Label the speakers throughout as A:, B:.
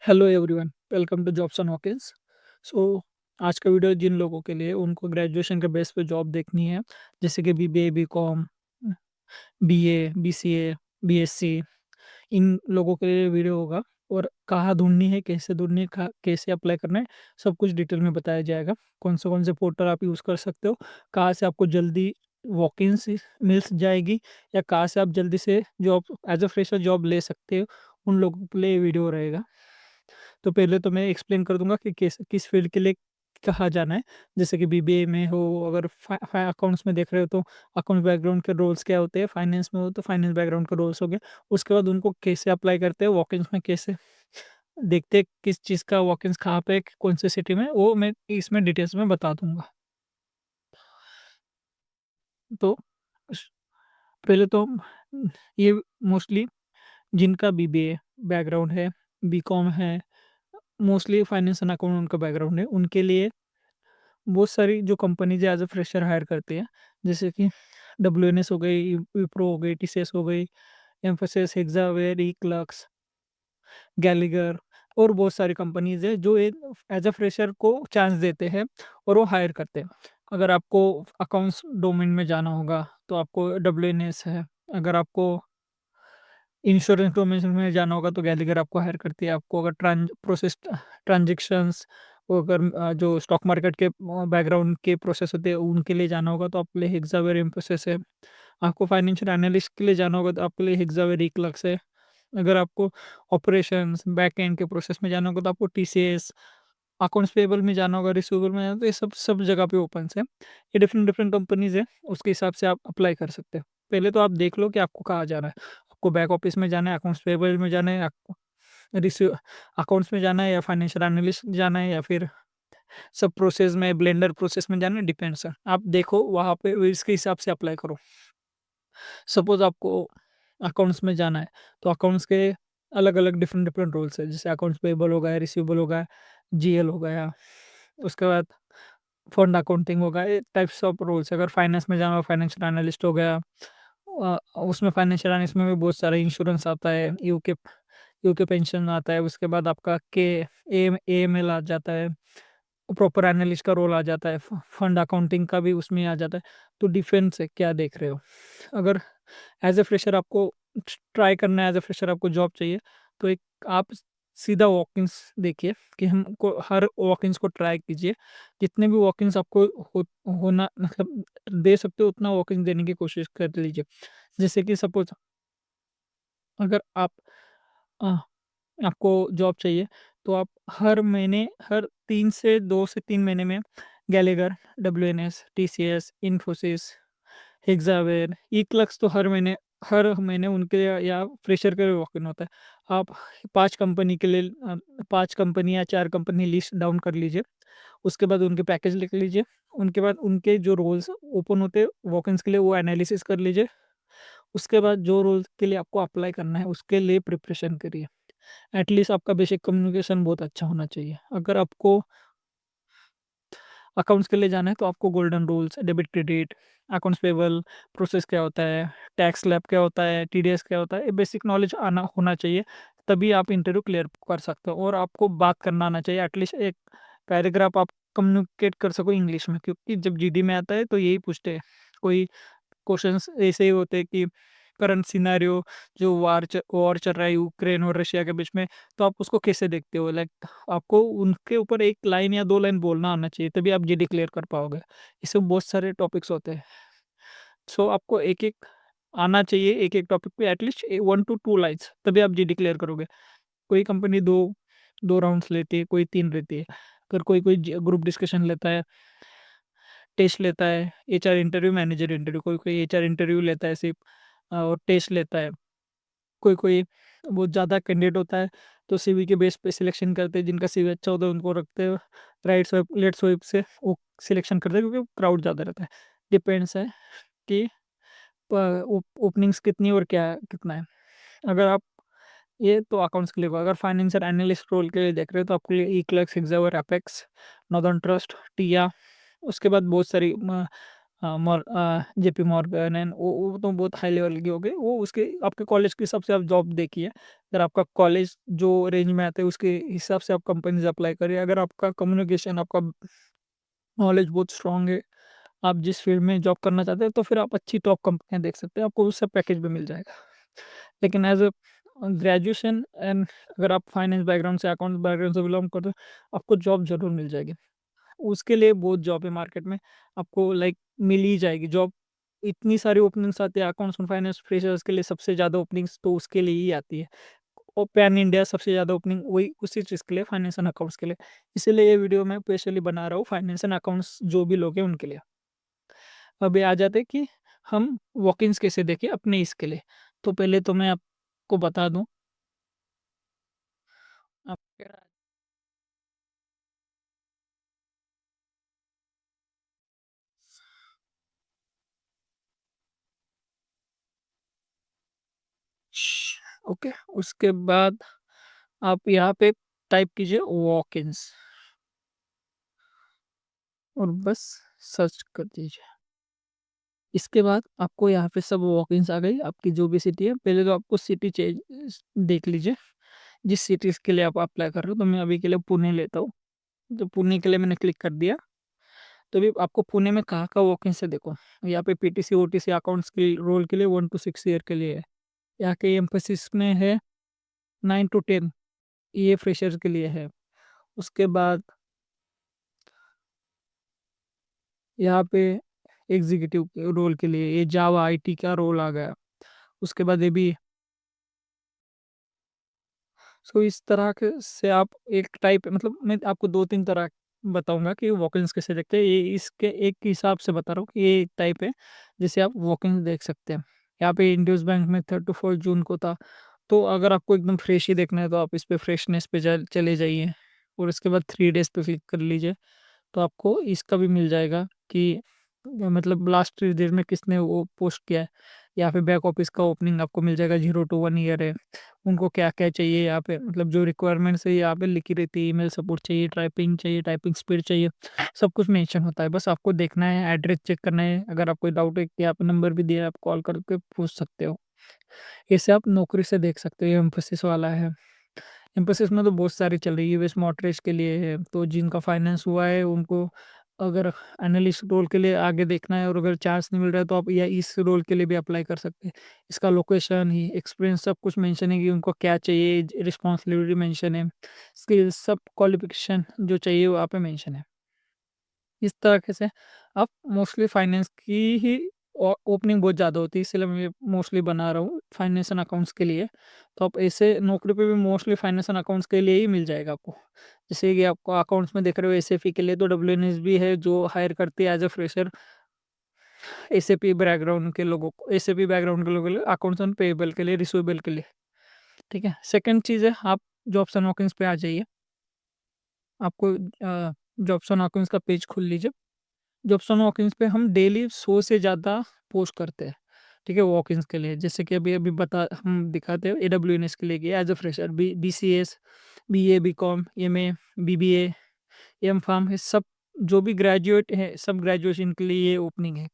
A: Hello everyone, welcome to jobs and Hawkins. So आज का video जिन लोगों के लिए उनको ग्रेजुएशन के बेस पे जॉब देखनी है, जैसे कि BBA, BCom, BA, BCA, BSc, इन लोगों के लिए वीडियो होगा। और कहाँ ढूंढनी है, कैसे ढूंढनी है, कैसे अप्लाई करना है, सब कुछ डिटेल में बताया जाएगा। कौन से पोर्टल आप यूज़ कर सकते हो, कहाँ से आपको जल्दी वॉकिंस मिल जाएगी, या कहाँ से आप जल्दी से job as a fresher job ले सकते हो, उन लोगों के लिए वीडियो रहेगा। तो पहले तो मैं एक्सप्लेन कर दूँगा कि किस फ़ील्ड के लिए कहाँ जाना है। जैसे कि बीबीए में हो, अगर अकाउंट्स में देख रहे हो तो अकाउंट्स बैकग्राउंड के रोल्स क्या होते हैं, फाइनेंस में हो तो फाइनेंस बैकग्राउंड के रोल्स हो गए। उसके बाद उनको कैसे अप्लाई करते हैं, वॉक-इन्स में कैसे देखते हैं, किस चीज़ का वॉक-इन्स कहाँ पे, कौन सी सिटी में, वो मैं इसमें डिटेल्स में बता दूँगा। तो स पहले तो ये मोस्टली जिनका बीबीए बैकग्राउंड है, बीकॉम है, मोस्टली फाइनेंस एंड अकाउंट उनका बैकग्राउंड है, उनके लिए बहुत सारी जो companies as a fresher hire करती हैं, जैसे कि डब्ल्यूएनएस हो गई, विप्रो हो गई, टीसीएस हो गई, एम्फैसिस, हेक्सावेयर, इक्लर्क्स, गैलिगर और बहुत सारी कंपनीज़ हैं जो एज़ अ फ्रेशर को चांस देते हैं और वो हायर करते हैं। अगर आपको अकाउंट्स डोमेन में जाना होगा तो आपको डब्ल्यूएनएस है, अगर आपको इंश्योरेंस डोमेन में जाना होगा तो गैलिगर आपको हायर करती है। आपको अगर ट्रांज़ैक्शंस, वो अगर जो स्टॉक मार्केट के बैकग्राउंड के प्रोसेस होते हैं उनके लिए जाना होगा तो आपके लिए हेक्सावेयर, इन्फोसिस है। आपको फाइनेंशियल एनालिस्ट के लिए जाना होगा तो आपके लिए हेक्सावेयर, इक्लर्क्स है। अगर आपको ऑपरेशंस, बैक एंड के प्रोसेस में जाना होगा तो आपको टीसीएस, अकाउंट्स पेएबल में जाना होगा, रिसीवेबल में जाना होगा, तो ये सब सब जगह पे ओपन्स हैं। ये डिफरेंट डिफरेंट कंपनीज़ हैं, उसके हिसाब से आप अप्लाई कर सकते हो। पहले तो आप देख लो कि आपको कहाँ जाना है। आपको बैक ऑफिस में जाना है, अकाउंट्स पेएबल में जाना है, आपको रिसीव अकाउंट्स में जाना है, या फाइनेंशियल एनालिस्ट जाना है, या फिर सब प्रोसेस में, ब्लेंडर प्रोसेस में जाना है, डिपेंड्स है। आप देखो वहाँ पे इसके हिसाब से अप्लाई करो। सपोज़ आपको अकाउंट्स में जाना है, तो अकाउंट्स के अलग-अलग डिफरेंट डिफरेंट रोल्स हैं, जैसे अकाउंट्स पेएबल हो गया, रिसीवेबल हो गया, जीएल हो गया, उसके बाद फंड अकाउंटिंग हो गया, ये टाइप्स ऑफ रोल्स है। अगर फाइनेंस में जाना हो, फाइनेंशियल एनालिस्ट हो गया। उसमें फाइनेंशियल एनालिस्ट में भी बहुत सारा इंश्योरेंस आता है, यूके यूके पेंशन आता है, उसके बाद आपका के एएमएल आ जाता है, प्रॉपर एनालिस्ट का रोल आ जाता है, फंड अकाउंटिंग का भी उसमें आ जाता है। तो डिफेंस है, क्या देख रहे हो? अगर एज़ अ फ्रेशर आपको ट्राई करना है, एज़ अ फ्रेशर आपको जॉब चाहिए, तो एक आप सीधा वॉक-इन्स देखिए कि हमको हर वॉक-इन्स को ट्राई कीजिए। जितने भी वॉक-इन्स आपको हो होना मतलब दे सकते हो उतना वॉक-इन देने की कोशिश कर लीजिए। जैसे कि सपोज़ अगर अ, आपको जॉब चाहिए, तो आप हर महीने, हर 3 से 2 से 3 महीने में Gallagher, WNS, TCS, Infosys, Hexaware, eClerx तो हर महीने उनके या फ्रेशर के लिए वॉक इन होता है। आप 5 कंपनी के लिए 5 कंपनी या 4 कंपनी लिस्ट डाउन कर लीजिए। उसके बाद उनके पैकेज लिख लीजिए। उनके बाद उनके जो रोल्स ओपन होते हैं वॉक-इन्स के लिए, वो एनालिसिस कर लीजिए। उसके बाद जो रोल के लिए आपको अप्लाई करना है उसके लिए प्रिपरेशन करिए। एटलीस्ट आपका बेसिक कम्युनिकेशन बहुत अच्छा होना चाहिए। अगर आपको अकाउंट्स के लिए जाना है तो आपको golden rules, debit credit, accounts payable process क्या होता है, टैक्स स्लैब क्या होता है, टीडीएस क्या होता है, ये बेसिक नॉलेज आना होना चाहिए। तभी आप इंटरव्यू क्लियर कर सकते हो, और आपको बात करना आना चाहिए। एटलीस्ट एक पैराग्राफ आप कम्युनिकेट कर सको इंग्लिश में, क्योंकि जब जीडी में आता है तो यही पूछते हैं। कोई क्वेश्चंस ऐसे ही होते हैं कि करंट सिनेरियो, जो वॉर चल रहा है यूक्रेन और रशिया के बीच में, तो आप उसको कैसे देखते हो? लाइक आपको उनके ऊपर 1 लाइन या 2 लाइन बोलना आना चाहिए, तभी आप जीडी क्लियर कर पाओगे। इसमें बहुत सारे टॉपिक्स होते हैं। सो आपको एक-एक आना चाहिए, एक-एक टॉपिक पे एटलीस्ट 1 टू 2 लाइन्स, तभी आप जीडी क्लियर करोगे। कोई कंपनी 2 राउंड्स लेती है, कोई 3 लेती है। अगर कोई ज ग्रुप डिस्कशन लेता है, टेस्ट लेता है, एचआर इंटरव्यू, मैनेजर इंटरव्यू, कोई-कोई एचआर इंटरव्यू लेता है सिर्फ़, और टेस्ट लेता है। कोई-कोई बहुत ज़्यादा कैंडिडेट होता है, तो सीवी के बेस पे सिलेक्शन करते हैं, जिनका सीवी अच्छा होता है उनको रखते हैं, राइट स्वाइप, लेफ्ट स्वाइप से वो सिलेक्शन करते हैं, क्योंकि क्राउड ज़्यादा रहता है। डिपेंड्स है कि प ओपनिंग्स कितनी और क्या कितना है। अगर आप ये तो अकाउंट्स के लिए हुआ, अगर फाइनेंशियल एनालिस्ट रोल के लिए देख रहे हो तो आपके लिए eClerx, Hexaware, Apex, Northern Trust, TIAA, उसके बाद बहुत सारी जेपी मॉर्गन एंड वो तो बहुत हाई लेवल की हो गई। वो उसके आपके कॉलेज के हिसाब से आप जॉब देखिए। अगर आपका कॉलेज जो रेंज में आता है उसके हिसाब से आप कंपनीज अप्लाई करिए। अगर आपका कम्युनिकेशन, आपका नॉलेज बहुत स्ट्रांग है, आप जिस फील्ड में जॉब करना चाहते हैं, तो फिर आप अच्छी टॉप कंपनियाँ देख सकते हैं, आपको उससे पैकेज भी मिल जाएगा। लेकिन एज़ अ ग्रेजुएशन एंड अगर आप फाइनेंस बैकग्राउंड से, अकाउंट्स बैकग्राउंड से बिलॉन्ग करते हो, आपको जॉब ज़रूर मिल जाएगी। उसके लिए बहुत जॉब है मार्केट में, आपको लाइक मिल ही जाएगी जॉब। इतनी सारी ओपनिंग्स आती है अकाउंट्स एंड फाइनेंस फ्रेशर्स के लिए, सबसे ज़्यादा ओपनिंग्स तो उसके लिए ही आती है। और पैन इंडिया सबसे ज़्यादा ओपनिंग वही उसी चीज़ के लिए, फाइनेंस एंड अकाउंट्स के लिए। इसीलिए ये वीडियो मैं स्पेशली बना रहा हूँ फाइनेंस एंड अकाउंट्स जो भी लोग हैं उनके लिए। अभी आ जाते हैं कि हम वॉक-इन्स कैसे देखें अपने इसके लिए। तो पहले तो मैं आपको बता दूँ, आप ओके, उसके बाद आप यहाँ पे टाइप कीजिए वॉक-इन्स और बस सर्च कर दीजिए। इसके बाद आपको यहाँ पे सब वॉक-इन्स आ गई, आपकी जो भी सिटी है। पहले तो आपको सिटी चेंज देख लीजिए, जिस सिटीज़ के लिए आप अप्लाई कर रहे हो। तो मैं अभी के लिए पुणे लेता हूँ, तो पुणे के लिए मैंने क्लिक कर दिया। तो अभी आपको पुणे में कहाँ-कहाँ वॉक-इन्स है देखो, यहाँ पे पीटीसी, ओटीसी अकाउंट्स के रोल के लिए 1 टू 6 ईयर के लिए है। यहाँ के एम्फेसिस में है 9 टू 10, ये फ्रेशर्स के लिए है। उसके बाद यहाँ पे एग्ज़ीक्यूटिव के रोल के लिए ये जावा आईटी का रोल आ गया। उसके बाद ये भी, सो इस तरह के से आप एक टाइप, मतलब मैं आपको 2-3 तरह बताऊँगा कि वॉक-इन्स कैसे देखते हैं। ये इसके एक हिसाब से बता रहा हूँ कि ये एक टाइप है, जिसे आप वॉक-इन्स देख सकते हैं। यहाँ पे इंड्यूस बैंक में 3 टू 4 जून को था। तो अगर आपको एकदम फ्रेश ही देखना है तो आप इस पे फ्रेशनेस पे जा चले जाइए और उसके बाद 3 डेज़ पे क्लिक कर लीजिए। तो आपको इसका भी मिल जाएगा कि मतलब लास्ट 3 डेज़ में किसने वो पोस्ट किया है। या फिर बैक ऑफिस का ओपनिंग आपको मिल जाएगा, 0 टू 1 ईयर है। उनको क्या-क्या चाहिए यहाँ पे, मतलब जो रिक्वायरमेंट्स है यहाँ पे लिखी रहती है। ईमेल सपोर्ट चाहिए, टाइपिंग स्पीड चाहिए, सब कुछ मेंशन होता है। बस आपको देखना है, एड्रेस चेक करना है। अगर आपको डाउट है कि यहाँ पे नंबर भी दिया है, आप कॉल करके पूछ सकते हो। इसे आप नौकरी से देख सकते हो, ये एम्फैसिस वाला है। एम्फैसिस में तो बहुत सारी चल रही है, यूएस मॉर्टगेज के लिए है, तो जिनका फाइनेंस हुआ है उनको अगर एनालिस्ट रोल के लिए आगे देखना है और अगर चांस नहीं मिल रहा है तो आप या इस रोल के लिए भी अप्लाई कर सकते हैं। इसका लोकेशन ही, एक्सपीरियंस सब कुछ मेंशन है कि उनको क्या चाहिए, रिस्पॉन्सिबिलिटी मेंशन है, स्किल्स सब क्वालिफिकेशन जो चाहिए वो यहाँ पे मेंशन है। इस तरीके से आप मोस्टली फाइनेंस की ही ओपनिंग बहुत ज़्यादा होती है, इसलिए मैं मोस्टली बना रहा हूँ फाइनेंस एंड अकाउंट्स के लिए। तो आप ऐसे नौकरी पे भी मोस्टली फाइनेंस एंड अकाउंट्स के लिए ही मिल जाएगा आपको। जैसे कि आपको अकाउंट्स में देख रहे हो एसएफई के लिए तो डब्ल्यूएनएस भी है जो हायर करती है as a fresher SAP background के लोगों को, एसएपी बैकग्राउंड के लोगों के लिए, अकाउंट्स एंड पेएबल के लिए, रिसीवेबल के लिए। ठीक है, सेकंड चीज़ है, आप जॉब्स एंड वॉकिंग्स पे आ जाइए। आपको जॉब्स एंड वॉकिंग्स का पेज खोल लीजिए। जॉब्स वॉक-इन्स पे हम डेली 100 से ज़्यादा पोस्ट करते हैं, ठीक है? वॉक-इन्स के लिए। जैसे कि अभी अभी बता हम दिखाते हैं एडब्ल्यूएनएस के लिए कि as a fresher BCS, BA, BCom, MA, BBA, MPharm, ये सब जो भी ग्रेजुएट हैं, सब ग्रेजुएशन के लिए ये ओपनिंग है,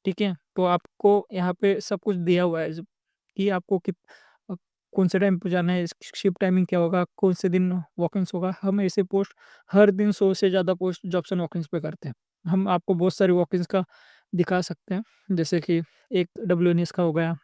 A: ठीक है? तो आपको यहाँ पे सब कुछ दिया हुआ है कि आपको अ, कौन से टाइम पे जाना है, शिफ्ट टाइमिंग क्या होगा, कौन से दिन वॉक-इन्स होगा। हम ऐसे पोस्ट हर दिन 100 से ज़्यादा पोस्ट जॉब्स एंड वॉक-इन्स पे करते हैं। हम आपको बहुत सारी वॉक-इन्स का दिखा सकते हैं, जैसे कि एक डब्ल्यूएनएस का हो गया,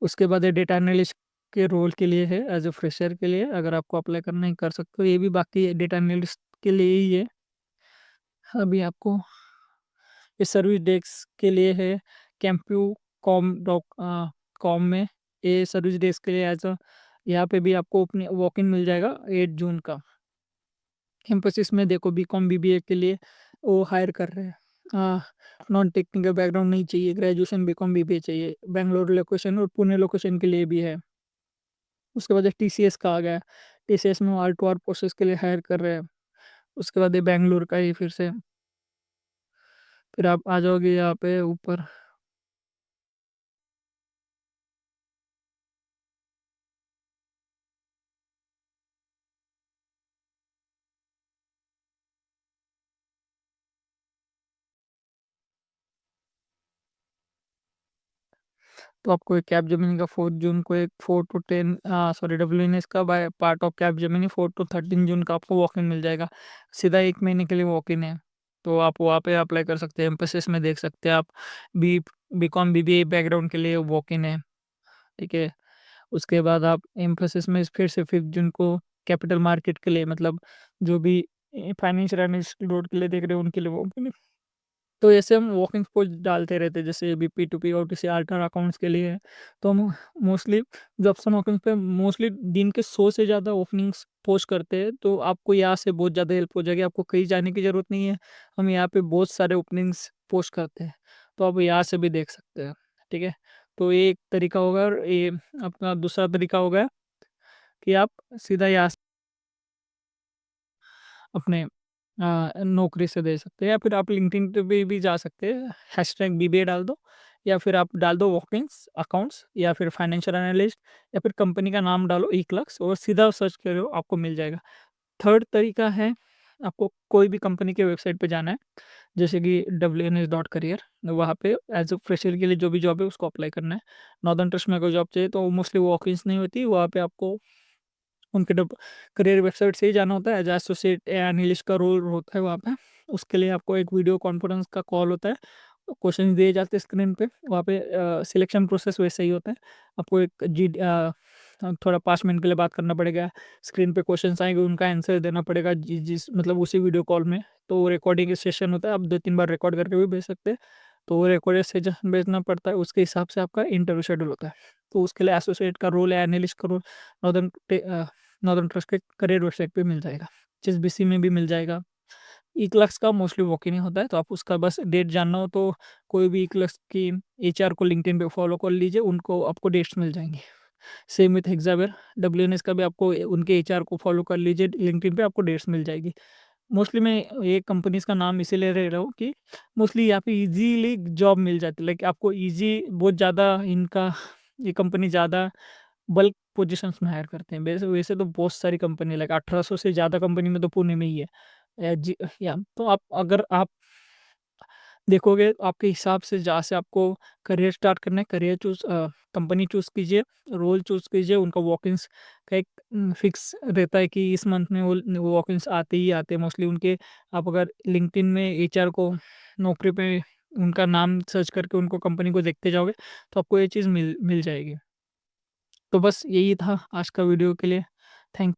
A: उसके बाद ये डेटा एनालिस्ट के रोल के लिए है, एज़ अ फ्रेशर के लिए अगर आपको अप्लाई करना है कर सकते हो। ये भी बाकी डेटा एनालिस्ट के लिए ही है। अभी आपको ये सर्विस डेस्क के लिए है, कैंप्यू कॉम में ये सर्विस डेस्क के लिए एज़ अ, यहाँ पे भी आपको अपनी वॉक इन मिल जाएगा 8 जून का। इन्फोसिस में देखो बीकॉम बीबीए के लिए वो हायर कर रहे हैं। नॉन टेक्निकल बैकग्राउंड नहीं चाहिए, ग्रेजुएशन बीकॉम बीबीए चाहिए। बैंगलोर लोकेशन और पुणे लोकेशन के लिए भी है। उसके बाद टीसीएस का आ गया, टीसीएस में आर टू आर प्रोसेस के लिए हायर कर रहे हैं। उसके बाद ये बैंगलोर का ही फिर से, फिर आप आ जाओगे यहाँ पे ऊपर। तो आपको एक कैपजेमिनी का 4 जून को एक 4 टू 10 सॉरी डब्ल्यूएनएस का by part of Capgemini 4 to 13 जून का आपको वॉक इन मिल जाएगा। सीधा 1 महीने के लिए वॉक इन है। तो आप वहाँ पे अप्लाई कर सकते हैं। एम्फेसिस में देख सकते हैं आप। बी बीकॉम बीबीए बैकग्राउंड के लिए वॉक इन है, ठीक है? उसके बाद आप एम्फेसिस में फिर से 5 जून को कैपिटल मार्केट के लिए, मतलब जो भी फाइनेंशियल एनालिस्ट रोड के लिए देख रहे हो उनके लिए वॉक इन है। तो ऐसे हम वॉकिंग पोस्ट डालते रहते हैं, जैसे अभी P2P और किसी अल्टर अकाउंट्स के लिए है। तो हम मोस्टली जॉब्स एंड वॉकिंग्स पे मोस्टली दिन के 100 से ज़्यादा ओपनिंग्स पोस्ट करते हैं। तो आपको यहाँ से बहुत ज़्यादा हेल्प हो जाएगी, आपको कहीं जाने की ज़रूरत नहीं है। हम यहाँ पे बहुत सारे ओपनिंग्स पोस्ट करते हैं, तो आप यहाँ से भी देख सकते हैं, ठीक है? तो ये एक तरीका होगा, और ये अपना दूसरा तरीका होगा कि आप सीधा यहाँ से अपने नौकरी से दे सकते हैं, या फिर आप लिंक्डइन पे भी जा सकते हैं। हैशटैग बीबीए डाल दो, या फिर आप डाल दो वॉकिंग्स अकाउंट्स, या फिर फाइनेंशियल एनालिस्ट, या फिर कंपनी का नाम डालो ईक्लर्क्स और सीधा सर्च करो, आपको मिल जाएगा। थर्ड तरीका है, आपको कोई भी कंपनी के वेबसाइट पे जाना है, जैसे कि wns.career, वहाँ पे एज अ फ्रेशर के लिए जो भी जॉब है उसको अप्लाई करना है। नॉर्दर्न ट्रस्ट में कोई जॉब चाहिए तो मोस्टली वॉकिंग्स नहीं होती, वहाँ पे आपको उनके करियर वेबसाइट से ही जाना होता है। एज एसोसिएट एनालिस्ट का रोल होता है वहाँ पे। उसके लिए आपको एक वीडियो कॉन्फ्रेंस का कॉल होता है, क्वेश्चन दिए जाते हैं स्क्रीन पे, वहाँ पे सिलेक्शन प्रोसेस वैसे ही होता है। आपको एक थोड़ा 5 मिनट के लिए बात करना पड़ेगा, स्क्रीन पे क्वेश्चन आएंगे उनका आंसर देना पड़ेगा, जिस मतलब उसी वीडियो कॉल में। तो रिकॉर्डिंग सेशन होता है, आप 2-3 बार रिकॉर्ड करके भी भेज सकते हैं। तो वो रिकॉर्डेड सेशन भेजना पड़ता है, उसके हिसाब से आपका इंटरव्यू शेड्यूल होता है। तो उसके लिए एसोसिएट का रोल है, एनालिस्ट का रोल नॉर्दर्न नॉर्दर्न ट्रस्ट के करियर वेबसाइट पे मिल जाएगा। एचएसबीसी में भी मिल जाएगा। ईक्लर्क्स का मोस्टली वॉक इन ही होता है, तो आप उसका बस डेट जानना हो तो कोई भी ईक्लर्क्स की एचआर को लिंक्डइन पे फॉलो कर लीजिए, उनको आपको डेट्स मिल जाएंगी। सेम विथ हेक्सावेयर, डब्ल्यूएनएस का भी आपको उनके एचआर को फॉलो कर लीजिए, लिंक्डइन पे आपको डेट्स मिल जाएगी। मोस्टली मैं ये कंपनीज का नाम इसीलिए ले रहा हूँ कि मोस्टली यहाँ पे इजीली जॉब मिल जाती है, लाइक आपको इजी बहुत ज़्यादा इनका, ये कंपनी ज़्यादा बल्क पोजीशंस में हायर करते हैं। वैसे वैसे तो बहुत सारी कंपनी, लाइक 1800 से ज़्यादा कंपनी में तो पुणे में ही है। जी या तो आप अगर आप देखोगे तो आपके हिसाब से जहाँ से आपको करियर स्टार्ट करना है, करियर कंपनी चूज़ कीजिए, रोल चूज़ कीजिए, उनका वॉक-इन्स का एक फिक्स रहता है कि इस मंथ में वो वॉक-इन्स आते ही आते हैं मोस्टली उनके। आप अगर लिंक्डइन में एचआर को नौकरी पे उनका नाम सर्च करके उनको कंपनी को देखते जाओगे, तो आपको ये चीज़ मिल मिल जाएगी। तो बस यही था आज का वीडियो के लिए। थैंक